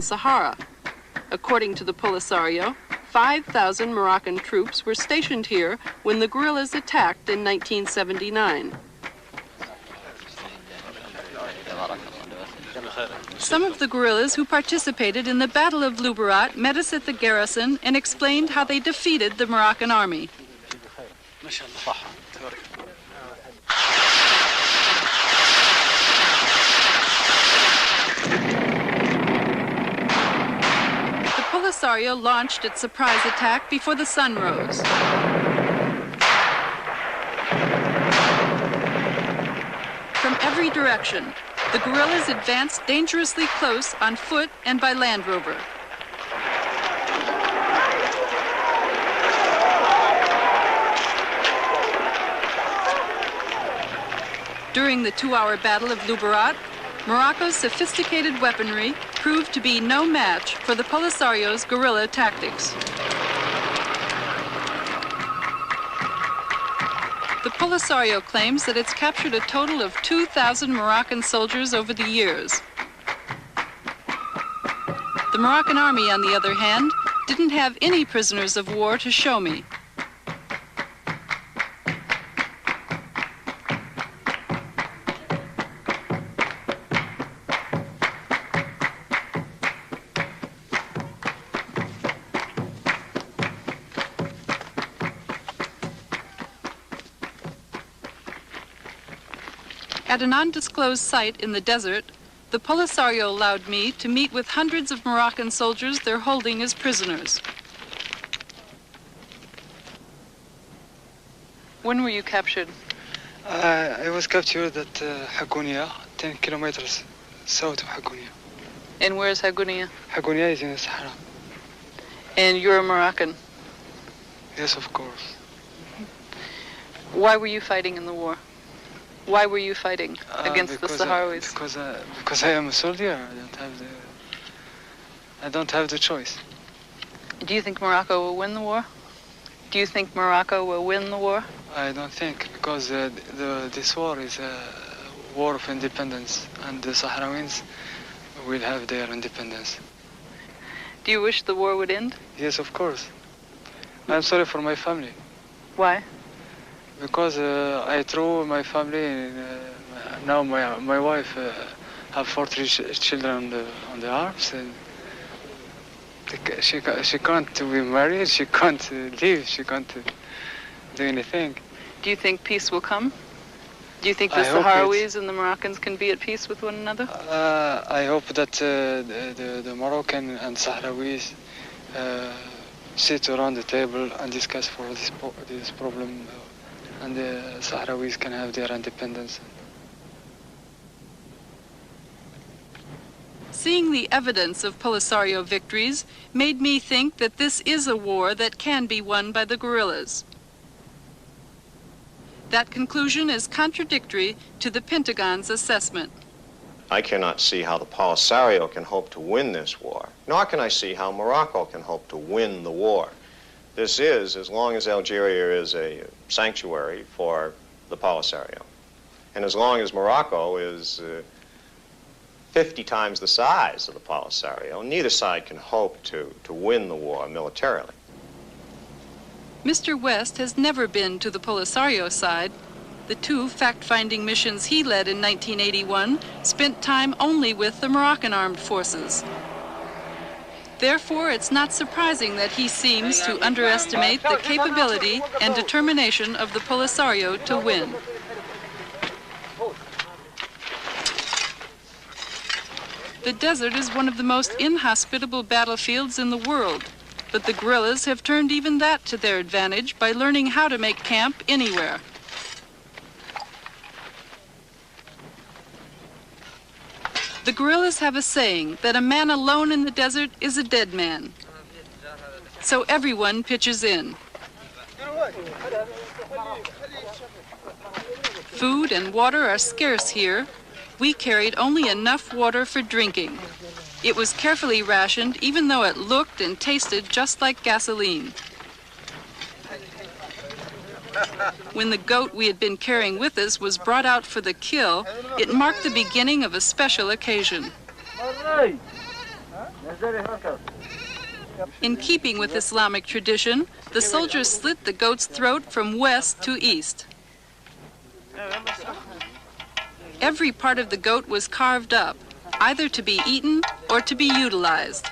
Sahara. According to the Polisario, 5,000 Moroccan troops were stationed here when the guerrillas attacked in 1979. Some of the guerrillas who participated in the Battle of Lbeirat met us at the garrison and explained how they defeated the Moroccan army. The Polisario launched its surprise attack before the sun rose. From every direction, the guerrillas advanced dangerously close on foot and by Land Rover. During the 2-hour Battle of Lbeirat, Morocco's sophisticated weaponry proved to be no match for the Polisario's guerrilla tactics. The Polisario claims that it's captured a total of 2,000 Moroccan soldiers over the years. The Moroccan army, on the other hand, didn't have any prisoners of war to show me. At an undisclosed site in the desert, the Polisario allowed me to meet with hundreds of Moroccan soldiers they're holding as prisoners. When were you captured? I was captured at Hagunia, 10 kilometers south of Hagunia. And where's Hagunia? Hagunia is in the Sahara. And you're a Moroccan? Yes, of course. Why were you fighting in the war? Why were you fighting against the Sahrawis? Because I am a soldier. I don't have the choice. Do you think Morocco will win the war? Do you think Morocco will win the war? I don't think, because this war is a war of independence, and the Sahrawis will have their independence. Do you wish the war would end? Yes, of course. I'm sorry for my family. Why? Because I threw my family, now my wife have 4 children on the arms, and she can't be married, she can't live, she can't do anything. Do you think peace will come? Do you think the Sahrawis and the Moroccans can be at peace with one another? I hope that the Moroccan and Sahrawis sit around the table and discuss for this problem, and the Sahrawis can have their independence. Seeing the evidence of Polisario victories made me think that this is a war that can be won by the guerrillas. That conclusion is contradictory to the Pentagon's assessment. I cannot see how the Polisario can hope to win this war, nor can I see how Morocco can hope to win the war. This is, as long as Algeria is a sanctuary for the Polisario, and as long as Morocco is 50 times the size of the Polisario, neither side can hope to win the war militarily. Mr. West has never been to the Polisario side. The 2 fact-finding missions he led in 1981 spent time only with the Moroccan armed forces. Therefore, it's not surprising that he seems to underestimate the capability and determination of the Polisario to win. The desert is one of the most inhospitable battlefields in the world, but the guerrillas have turned even that to their advantage by learning how to make camp anywhere. The guerrillas have a saying that a man alone in the desert is a dead man. So everyone pitches in. Food and water are scarce here. We carried only enough water for drinking. It was carefully rationed, even though it looked and tasted just like gasoline. When the goat we had been carrying with us was brought out for the kill, it marked the beginning of a special occasion. In keeping with Islamic tradition, the soldiers slit the goat's throat from west to east. Every part of the goat was carved up, either to be eaten or to be utilized.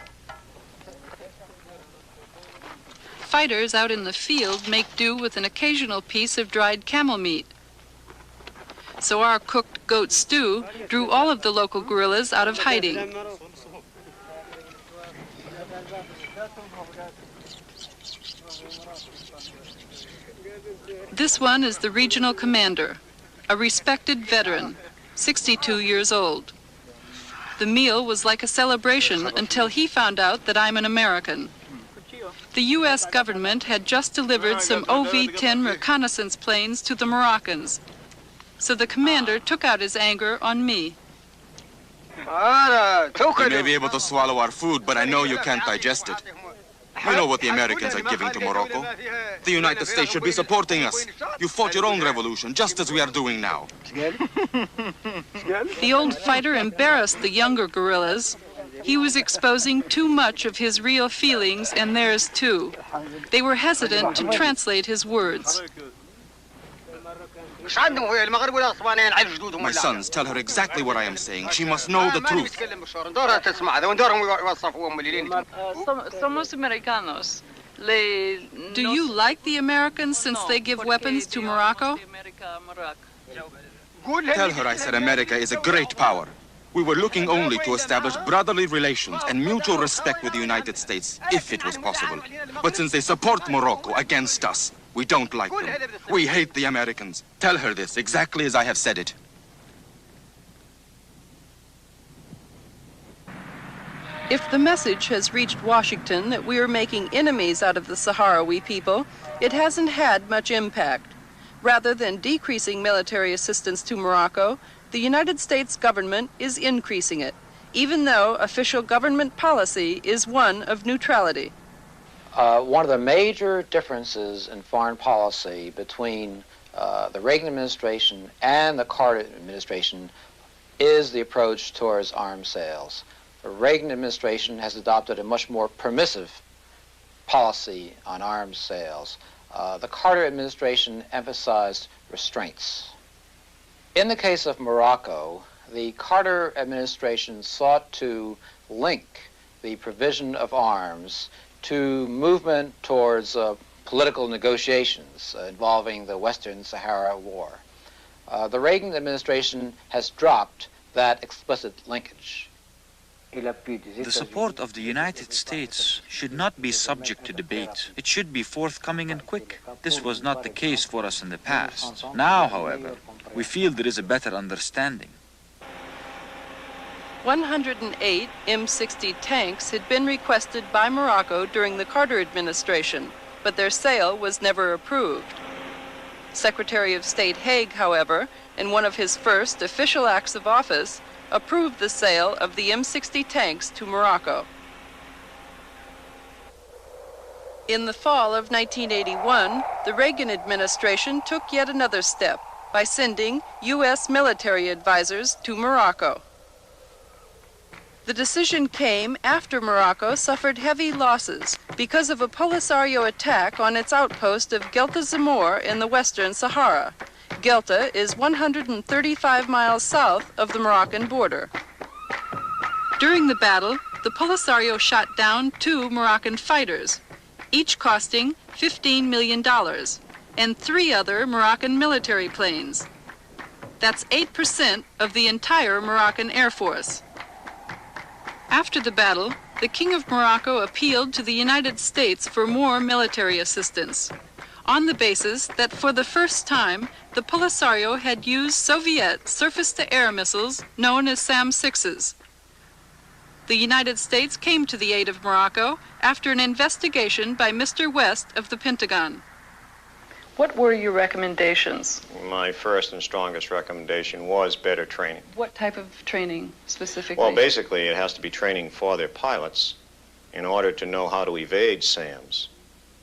Fighters out in the field make do with an occasional piece of dried camel meat. So our cooked goat stew drew all of the local guerrillas out of hiding. This one is the regional commander, a respected veteran, 62 years old. The meal was like a celebration until he found out that I'm an American. The U.S. government had just delivered some OV-10 reconnaissance planes to the Moroccans, so the commander took out his anger on me. You may be able to swallow our food, but I know you can't digest it. We know what the Americans are giving to Morocco. The United States should be supporting us. You fought your own revolution, just as we are doing now. The old fighter embarrassed the younger guerrillas. He was exposing too much of his real feelings and theirs too. They were hesitant to translate his words. My sons, tell her exactly what I am saying. She must know the truth. Somos americanos. Do you like the Americans since they give weapons to Morocco? Tell her I said America is a great power. We were looking only to establish brotherly relations and mutual respect with the United States, if it was possible. But since they support Morocco against us, we don't like them. We hate the Americans. Tell her this exactly as I have said it. If the message has reached Washington that we are making enemies out of the Sahrawi people, it hasn't had much impact. Rather than decreasing military assistance to Morocco, the United States government is increasing it, even though official government policy is one of neutrality. One of the major differences in foreign policy between the Reagan administration and the Carter administration is the approach towards arms sales. The Reagan administration has adopted a much more permissive policy on arms sales. The Carter administration emphasized restraints. In the case of Morocco, the Carter administration sought to link the provision of arms to movement towards political negotiations involving the Western Sahara War. The Reagan administration has dropped that explicit linkage. The support of the United States should not be subject to debate. It should be forthcoming and quick. This was not the case for us in the past. Now, however, we feel there is a better understanding. 108 M60 tanks had been requested by Morocco during the Carter administration, but their sale was never approved. Secretary of State Haig, however, in one of his first official acts of office, approved the sale of the M60 tanks to Morocco. In the fall of 1981, the Reagan administration took yet another step by sending U.S. military advisors to Morocco. The decision came after Morocco suffered heavy losses because of a Polisario attack on its outpost of Guelta Zamor in the Western Sahara. Guelta is 135 miles south of the Moroccan border. During the battle, the Polisario shot down 2 Moroccan fighters, each costing $15 million, and 3 other Moroccan military planes. That's 8% of the entire Moroccan Air Force. After the battle, the King of Morocco appealed to the United States for more military assistance, on the basis that for the first time, the Polisario had used Soviet surface-to-air missiles known as SAM-6s. The United States came to the aid of Morocco after an investigation by Mr. West of the Pentagon. What were your recommendations? My first and strongest recommendation was better training. What type of training specifically? Well, basically, it has to be training for their pilots in order to know how to evade SAMs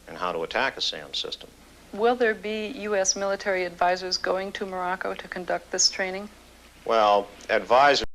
and how to attack a SAM system. Will there be U.S. military advisors going to Morocco to conduct this training? Well, advisors